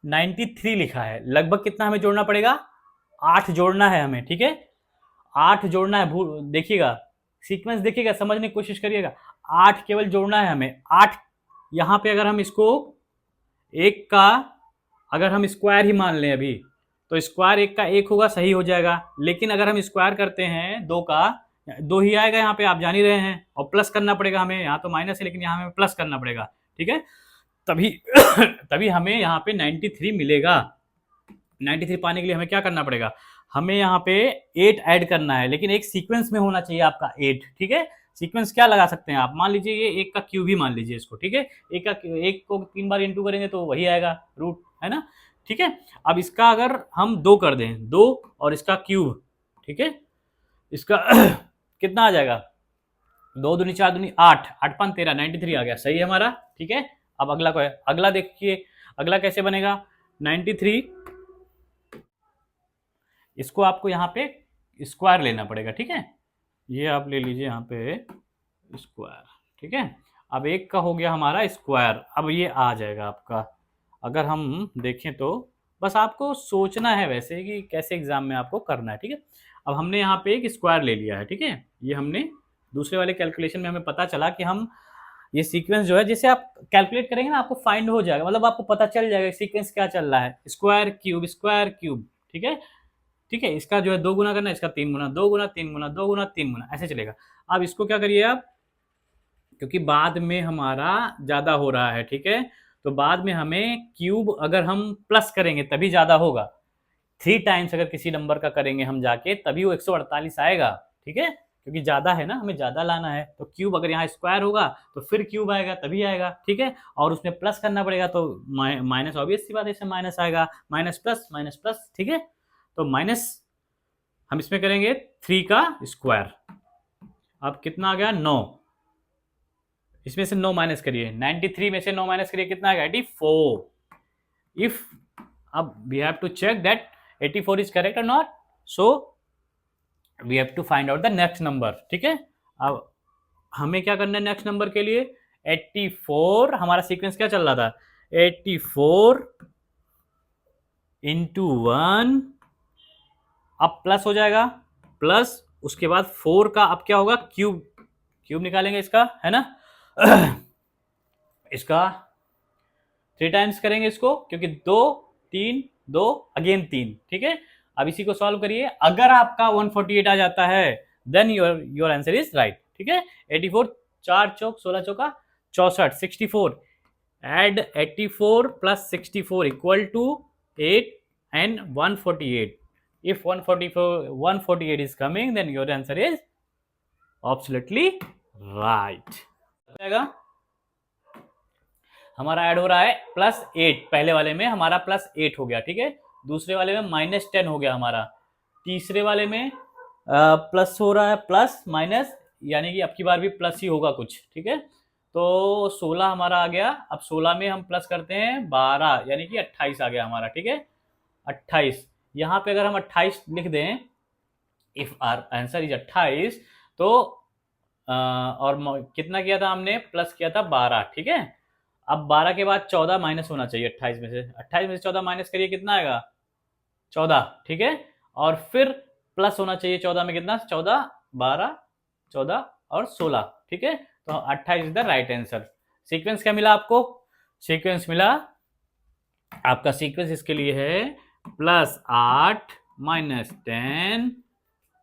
[SPEAKER 1] 93 लिखा है, लगभग कितना हमें जोड़ना पड़ेगा, 8 जोड़ना है हमें, ठीक है। 8 जोड़ना है, देखिएगा सीक्वेंस, देखिएगा समझने की कोशिश करिएगा। 8 केवल जोड़ना है हमें, 8। यहाँ पे अगर हम इसको एक का अगर हम स्क्वायर ही मान लें अभी, तो स्क्वायर एक का एक होगा, सही हो जाएगा। लेकिन अगर हम स्क्वायर करते हैं दो का, दो ही आएगा यहाँ पे, आप जान ही रहे हैं, और प्लस करना पड़ेगा हमें। यहाँ तो माइनस है लेकिन यहाँ हमें प्लस करना पड़ेगा, ठीक है। तभी तभी हमें यहाँ पे 93 मिलेगा। 93 पाने के लिए हमें क्या करना पड़ेगा, हमें यहाँ पे 8 ऐड करना है, लेकिन एक सीक्वेंस में होना चाहिए आपका 8, ठीक है। सीक्वेंस क्या लगा सकते हैं आप, मान लीजिए ये एक का क्यूब ही मान लीजिए इसको, ठीक है। एक को 3 बार इंटू करेंगे तो वही आएगा रूट, है ना, ठीक है। अब इसका अगर हम 2 कर दें, 2 और इसका क्यूब, ठीक है, इसका कितना आ जाएगा, 2 दूनी 4 दूनी 8, 8 5 13, 93 आ गया, सही है हमारा, ठीक है। अब अगला को है, अगला देखिए, अगला कैसे बनेगा। 93 इसको आपको यहाँ पे स्क्वायर लेना पड़ेगा, ठीक है। ये आप ले लीजिए यहाँ पे स्क्वायर, ठीक है। अब एक का हो गया हमारा स्क्वायर, अब ये आ जाएगा आपका। अगर हम देखें तो बस आपको सोचना है वैसे कि कैसे एग्जाम में आपको करना है, ठीक है। अब हमने यहाँ पे एक स्क्वायर ले लिया है, ठीक है। ये हमने दूसरे वाले कैलकुलेशन में हमें पता चला कि हम ये सीक्वेंस जो है, जैसे आप कैलकुलेट करेंगे ना आपको फाइंड हो जाएगा, मतलब आपको पता चल जाएगा सीक्वेंस क्या चल रहा है, स्क्वायर क्यूब, ठीक है, ठीक है। इसका जो है 2 गुना करना है, इसका 3 गुना, 2 गुना 3 गुना, 2 गुना 3 गुना, ऐसे चलेगा। अब इसको क्या करिए आप, क्योंकि बाद में हमारा ज्यादा हो रहा है, ठीक है, तो बाद में हमें क्यूब अगर हम प्लस करेंगे तभी ज्यादा होगा। 3 टाइम्स अगर किसी नंबर का करेंगे हम जाके, तभी वो 148 आएगा, ठीक है, क्योंकि ज्यादा है ना, हमें ज्यादा लाना है। तो क्यूब अगर यहाँ स्क्वायर होगा तो फिर क्यूब आएगा, तभी आएगा, ठीक है। और उसमें प्लस करना पड़ेगा, तो माइनस, ऑब्वियस सी बात है, इसमें माइनस आएगा, माइनस प्लस, ठीक है। तो माइनस हम इसमें करेंगे 3 का स्क्वायर, अब कितना आ गया 9, इसमें से 9 माइनस करिए, 93 में से 9 माइनस करिए, कितना आएगा 84। इफ अब we have to check that 84 is correct और not, so we have to find out the next number, ठीक है। अब हमें क्या करना है नेक्स्ट नंबर के लिए, 84, हमारा सीक्वेंस क्या चल रहा था, 84 इंटू 1, अब प्लस हो जाएगा, प्लस उसके बाद 4 का अब क्या होगा, क्यूब निकालेंगे इसका, है ना। इसका 3 टाइम्स करेंगे इसको, क्योंकि 2 3 2 अगेन 3, ठीक है। अब इसी को सॉल्व करिए, अगर आपका 148 आ जाता है then your answer is right, ठीक है। 84 4 चौक 16 चौका 64, 64, add 84 plus 64 equal to 8 and 148। If 148 is coming, then your answer is absolutely right. हमारा ऐड हो रहा है +8, पहले वाले में हमारा +8 हो गया, ठीक है। दूसरे वाले में -10 हो गया हमारा, तीसरे वाले में प्लस हो रहा है, प्लस माइनस, यानी कि अब की बार भी प्लस ही होगा कुछ, ठीक है। तो 16 हमारा आ गया। अब 16 में हम प्लस करते हैं 12, यानी कि 28 आ गया हमारा, ठीक है। 28 यहाँ पे अगर हम 28 लिख दें, इफ आर आंसर इज 28, तो और कितना किया था हमने, प्लस किया था 12, ठीक है। अब 12 के बाद 14 माइनस होना चाहिए 28 में से। 28 में से 14 माइनस करिए, कितना आएगा, 14, ठीक है। और फिर प्लस होना चाहिए 14 में, कितना, 14, 12, 14 और 16, ठीक है। तो 28 is the right answer. Sequence क्या मिला आपको, सीक्वेंस मिला आपका, सीक्वेंस इसके लिए है +8 -10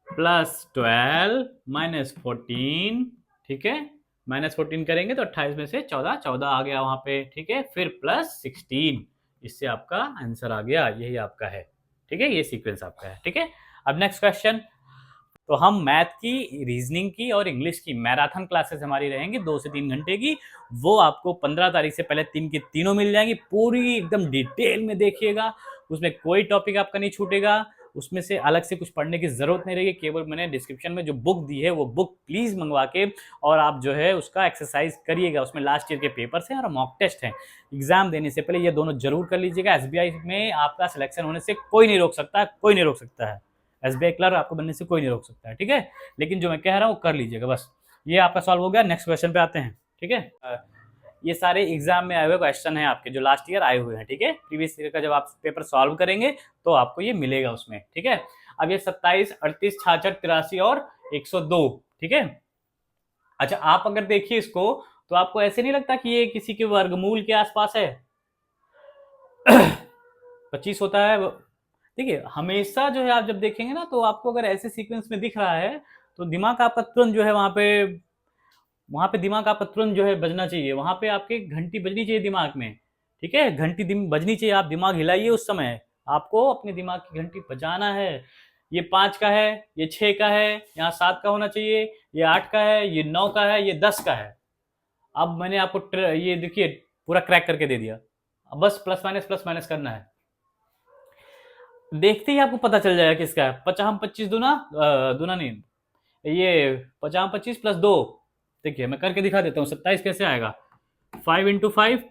[SPEAKER 1] +12 -14, ठीक है। -14 करेंगे तो 28 में से 14, 14 आ गया वहां पे, ठीक है। फिर +16, इससे आपका आंसर आ गया, यही आपका है, ठीक है। ये सीक्वेंस आपका है, ठीक है। अब नेक्स्ट क्वेश्चन। तो हम मैथ की, रीजनिंग की और इंग्लिश की मैराथन क्लासेस हमारी रहेंगी 2 से 3 घंटे की। वो आपको 15 तारीख से पहले 3 की तीनों मिल जाएंगी, पूरी एकदम डिटेल में देखिएगा। उसमें कोई टॉपिक आपका नहीं छूटेगा, उसमें से अलग से कुछ पढ़ने की जरूरत नहीं रहेगी। केवल मैंने डिस्क्रिप्शन में जो बुक दी है वो बुक प्लीज मंगवा के और आप जो है उसका एक्सरसाइज करिएगा। उसमें लास्ट ईयर के पेपर्स हैं और मॉक टेस्ट हैं। एग्जाम देने से पहले ये दोनों जरूर कर लीजिएगा। एसबीआई में आपका सिलेक्शन होने से कोई नहीं रोक सकता, कोई नहीं रोक सकता है। एसबीआई क्लर्क आपको बनने से कोई नहीं रोक सकता है, ठीक है। लेकिन जो मैं कह रहा हूँ कर लीजिएगा बस। ये आपका सॉल्व हो गया। नेक्स्ट क्वेश्चन पे आते हैं, ठीक है। ये सारे एग्जाम में आए हुए क्वेश्चन हैं आपके, जो लास्ट ईयर आए हुए हैं, ठीक है। प्रीवियस ईयर का जब आप पेपर सॉल्व करेंगे तो आपको ये मिलेगा उसमें, ठीक है। अब ये 27, 38, 66, 83 और 102, ठीक है। अच्छा, आप अगर देखिए इसको तो आपको ऐसे नहीं लगता कि ये किसी के वर्गमूल के आसपास है। 25 होता है। देखिए हमेशा जो है आप जब देखेंगे ना, तो आपको अगर ऐसे सीक्वेंस में दिख रहा है तो दिमाग आपका तुरंत जो है वहां पे दिमाग आपका तुरंत जो है बजना चाहिए। वहां पे आपके घंटी बजनी चाहिए दिमाग में, ठीक है। घंटी बजनी चाहिए, आप दिमाग हिलाइए उस समय। आपको अपने दिमाग की घंटी बजाना है। ये 5 का है, ये 6 का है, यहाँ 7 का होना चाहिए, ये 8 का है, ये 9 का है, ये 10 का है। अब मैंने आपको ये देखिए पूरा क्रैक करके दे दिया। अब बस प्लस माइनस करना है। देखते ही आपको पता चल जाएगा किसका है। 50 25 दूना दूना नहीं, ये 50 25 +2। देखिए मैं करके दिखा देता हूँ। 27 कैसे आएगा, 5 × 5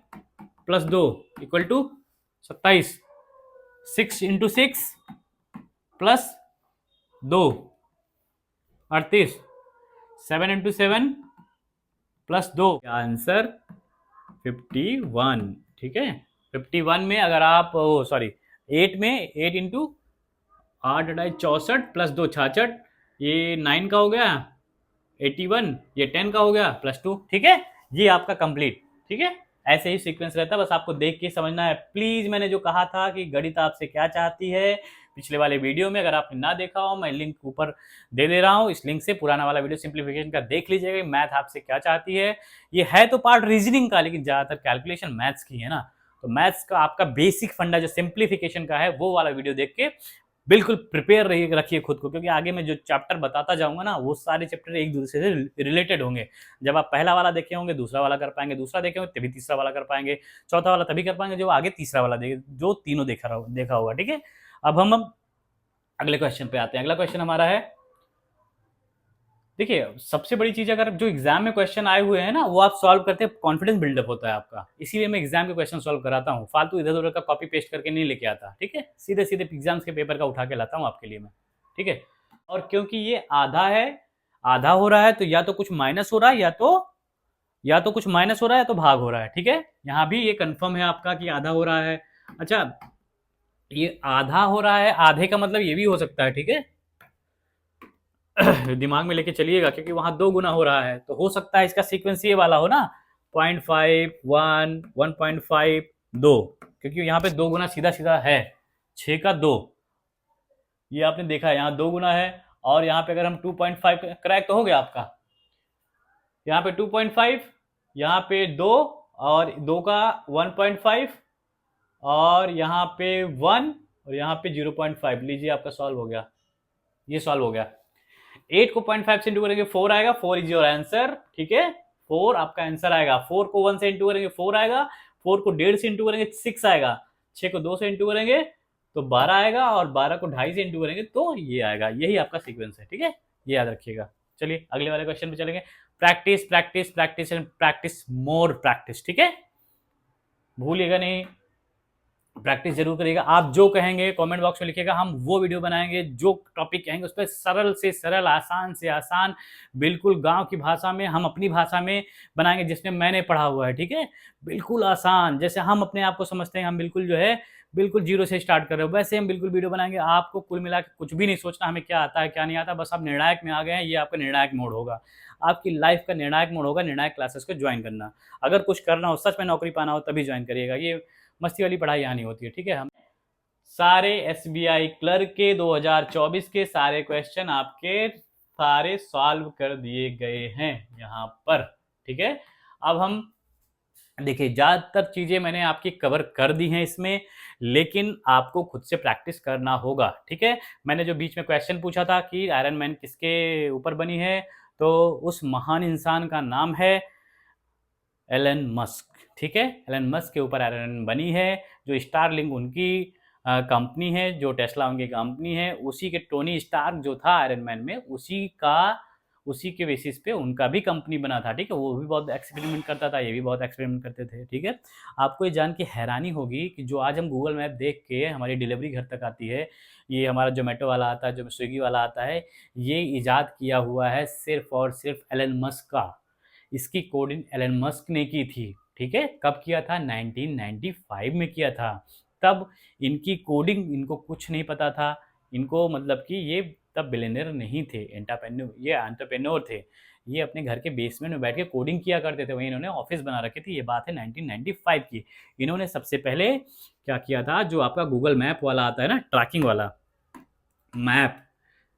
[SPEAKER 1] +2 = 27। 6 × 6 +2 38। 7 × 7 +2, आंसर 51, ठीक है। 51 में अगर आप सॉरी 8 में 8 × 8 64 +2 66, ये 9 का हो गया। 81, ये 10 का हो गया +2, ठीक है। ये आपका कंप्लीट, ठीक है। ऐसे ही सीक्वेंस रहता है, बस आपको देख के समझना है। प्लीज मैंने जो कहा था कि गणित आपसे क्या चाहती है, पिछले वाले वीडियो में अगर आपने ना देखा हो, मैं लिंक ऊपर दे दे रहा हूँ। इस लिंक से पुराना वाला वीडियो सिंप्लीफिकेशन का देख लीजिएगा, मैथ आपसे क्या चाहती है। ये है तो पार्ट रीजनिंग का, लेकिन ज्यादातर कैलकुलेशन मैथ्स की है ना। तो मैथ्स का आपका बेसिक फंडा जो सिंप्लीफिकेशन का है, वो वाला वीडियो देख के बिल्कुल प्रिपेयर रखिए खुद को, क्योंकि आगे मैं जो चैप्टर बताता जाऊंगा ना, वो सारे चैप्टर एक दूसरे से रिलेटेड होंगे। जब आप पहला वाला देखे होंगे दूसरा वाला कर पाएंगे, दूसरा देखे होंगे तभी तीसरा वाला कर पाएंगे, चौथा वाला तभी कर पाएंगे जो आगे तीसरा वाला जो तीनों देखा होगा, ठीक है। अब हम अगले क्वेश्चन पे आते हैं। अगला क्वेश्चन हमारा है, देखिए सबसे बड़ी चीज, अगर जो एग्जाम में क्वेश्चन आए हुए हैं ना, वो आप सॉल्व करते हैं, कॉन्फिडेंस बिल्डअप होता है आपका। इसीलिए मैं एग्जाम के क्वेश्चन सॉल्व कराता हूँ, फालतू इधर उधर का कॉपी पेस्ट करके नहीं लेके आता, ठीक है। सीधे सीधे एग्जाम्स के पेपर का उठा के लाता हूँ आपके लिए मैं, ठीक है। और क्योंकि ये आधा है, आधा हो रहा है, तो या तो कुछ माइनस हो रहा है, या तो कुछ माइनस हो रहा है तो भाग हो रहा है, ठीक है। यहाँ भी ये कंफर्म है आपका कि आधा हो रहा है। अच्छा, ये आधा हो रहा है, आधे का मतलब ये भी हो सकता है, ठीक है। दिमाग में लेके चलिएगा, क्योंकि वहां 2 गुना हो रहा है, तो हो सकता है इसका सीक्वेंस ये वाला हो ना, 0.5 1 1.5 2, क्योंकि यहाँ पे 2 गुना सीधा सीधा है, 6 का 2, ये आपने देखा है यहाँ 2 गुना है। और यहाँ पे अगर हम 2.5 क्रैक तो हो गया आपका, यहाँ पे 2.5, यहाँ पे 2 और 2 का 1.5 और यहाँ पे 1 और यहाँ पे 0.5, लीजिए आपका सॉल्व हो गया, ये सॉल्व हो गया। 8 को 0.5 से इंटू करेंगे 4 आएगा, 4 इज योर आंसर, ठीक है। 4 आपका आंसर आएगा। 4 को 1 से इंटू करेंगे 4 आएगा, 4 को 1.5 से इंटू करेंगे 6 आएगा, 6 को 2 से इंटू करेंगे तो 12 आएगा, और 12 को 2.5 से इंटू करेंगे तो ये आएगा। यही आपका सीक्वेंस है, ठीक है, ये याद रखिएगा। चलिए अगले वाले क्वेश्चन पे चलेंगे। Practice practice practice and practice more practice, ठीक है, भूलिएगा नहीं, प्रैक्टिस जरूर करिएगा। आप जो कहेंगे कमेंट बॉक्स में लिखिएगा, हम वो वीडियो बनाएंगे, जो टॉपिक कहेंगे उस पर सरल से सरल, आसान से आसान, बिल्कुल गांव की भाषा में, हम अपनी भाषा में बनाएंगे जिसमें मैंने पढ़ा हुआ है, ठीक है, बिल्कुल आसान, जैसे हम अपने आप को समझते हैं, हम बिल्कुल जो है बिल्कुल जीरो से स्टार्ट कर रहे हो, वैसे हम बिल्कुल वीडियो बनाएंगे। आपको कुल मिला के कुछ भी नहीं सोचना हमें क्या आता है क्या नहीं आता, बस आप निर्णायक में आ गए हैं, ये आपका निर्णायक मोड होगा, आपकी लाइफ का निर्णायक मोड होगा, निर्णायक क्लासेस को ज्वाइन करना। अगर कुछ करना हो, सच में नौकरी पाना हो, तभी ज्वाइन करिएगा, ये मस्ती वाली पढ़ाई यहाँ नहीं होती है, ठीक है। हम सारे एसबीआई क्लर्क के 2024 के सारे क्वेश्चन आपके सारे सॉल्व कर दिए गए हैं यहाँ पर, ठीक है। अब हम देखिए ज़्यादातर चीज़ें मैंने आपकी कवर कर दी हैं इसमें, लेकिन आपको खुद से प्रैक्टिस करना होगा, ठीक है। मैंने जो बीच में क्वेश्चन पूछा था कि आयरन मैन किसके ऊपर बनी है, तो उस महान इंसान का नाम है एलन मस्क, ठीक है, एलन मस्क के ऊपर आयरन मैन बनी है। जो स्टारलिंक उनकी कंपनी है, जो टेस्ला उनकी कंपनी है, उसी के टोनी स्टार्क जो था आयरन मैन में, उसी के बेसिस पे उनका भी कंपनी बना था, ठीक है। वो भी बहुत एक्सपेरिमेंट करता था, ये भी बहुत एक्सपेरिमेंट करते थे, ठीक है। आपको ये जान के हैरानी होगी कि जो आज हम गूगल मैप देख के हमारी डिलीवरी घर तक आती है, ये हमारा जोमेटो वाला आता है, जो स्विगी वाला आता है, ये ईजाद किया हुआ है सिर्फ और सिर्फ एलन मस्क का। इसकी कोडिंग एलन मस्क ने की थी, ठीक है। कब किया था? 1995 में किया था। तब इनकी कोडिंग इनको कुछ नहीं पता था, इनको मतलब कि ये तब बिलियनर नहीं थे, ये एंटरप्रेन्योर थे, ये अपने घर के बेसमेंट में बैठ के कोडिंग किया करते थे, वहीं इन्होंने ऑफिस बना रखी थी। ये बात है 1995 की। इन्होंने सबसे पहले क्या किया था, जो आपका गूगल मैप वाला आता है ना, ट्रैकिंग वाला मैप,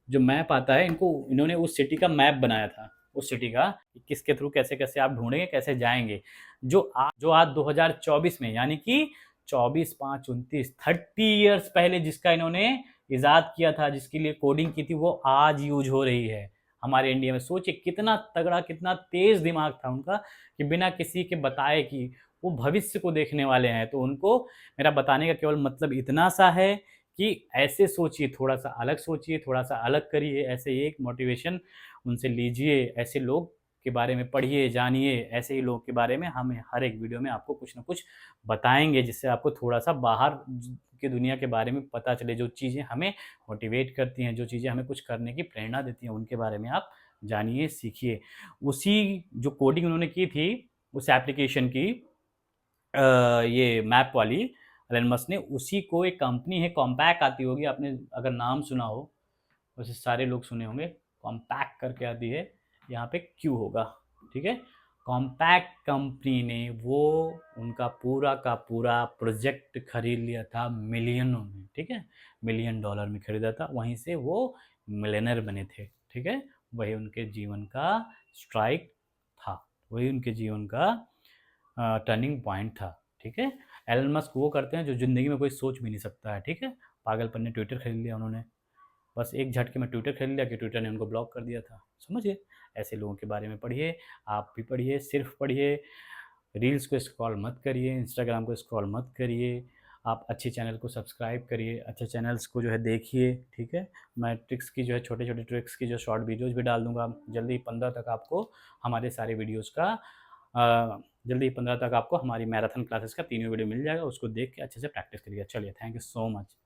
[SPEAKER 1] जो मैप आता है, इन्होंने उस सिटी का मैप बनाया था, उस सिटी का किसके थ्रू कैसे कैसे आप ढूंढेंगे, कैसे जाएंगे। जो आज 2024 में, यानी कि 24, 5, 29, 30 ईयर्स पहले जिसका इन्होंने ईजाद किया था, जिसके लिए कोडिंग की थी, वो आज यूज हो रही है हमारे इंडिया में। सोचिए कितना तगड़ा, कितना तेज दिमाग था उनका, कि बिना किसी के बताए कि वो भविष्य को देखने वाले हैं। तो उनको मेरा बताने का केवल मतलब इतना सा है कि ऐसे सोचिए, थोड़ा सा अलग सोचिए, थोड़ा सा अलग करिए, ऐसे ही एक मोटिवेशन उनसे लीजिए, ऐसे लोग के बारे में पढ़िए, जानिए, ऐसे ही लोगों के बारे में हम हर एक वीडियो में आपको कुछ ना कुछ बताएंगे, जिससे आपको थोड़ा सा बाहर की दुनिया के बारे में पता चले। जो चीज़ें हमें मोटिवेट करती हैं, जो चीज़ें हमें कुछ करने की प्रेरणा देती हैं, उनके बारे में आप जानिए, सीखिए। उसी जो कोडिंग उन्होंने की थी, उस एप्लीकेशन की, ये मैप वाली, एलन मस्क ने, उसी को एक कंपनी है, कॉम्पैक आती होगी, आपने अगर नाम सुना हो, वैसे सारे लोग सुने होंगे, कॉम्पैक करके आती है, यहाँ पे क्यू होगा, ठीक है। कॉम्पैक कंपनी ने वो उनका पूरा का पूरा प्रोजेक्ट खरीद लिया था मिलियनों में, ठीक है, $1 मिलियन में खरीदा था, वहीं से वो मिलियनर बने थे, ठीक है। वही उनके जीवन का स्ट्राइक था, वही उनके जीवन का टर्निंग पॉइंट था, ठीक है। एलन मस्क वो करते हैं जो ज़िंदगी में कोई सोच भी नहीं सकता है, ठीक है। पागलपन ने ट्विटर खरीद लिया उन्होंने, बस एक झटके में ट्विटर खरीद लिया कि ट्विटर ने उनको ब्लॉक कर दिया था, समझिए। ऐसे लोगों के बारे में पढ़िए, आप भी पढ़िए, सिर्फ पढ़िए, रील्स को स्क्रॉल मत करिए, इंस्टाग्राम को स्क्रॉल मत करिए, आप अच्छे चैनल को सब्सक्राइब करिए, अच्छे चैनल्स को जो है देखिए, ठीक है। मैं ट्रिक्स की जो है, छोटे छोटे ट्रिक्स की जो शॉर्ट वीडियोज़ भी डाल दूँगा जल्दी 15 तक आपको हमारे सारे वीडियोज़ का जल्दी 15 तक आपको हमारी मैराथन क्लासेस का तीनों वीडियो मिल जाएगा, उसको देख के अच्छे से प्रैक्टिस करिए। चलिए, थैंक यू सो मच।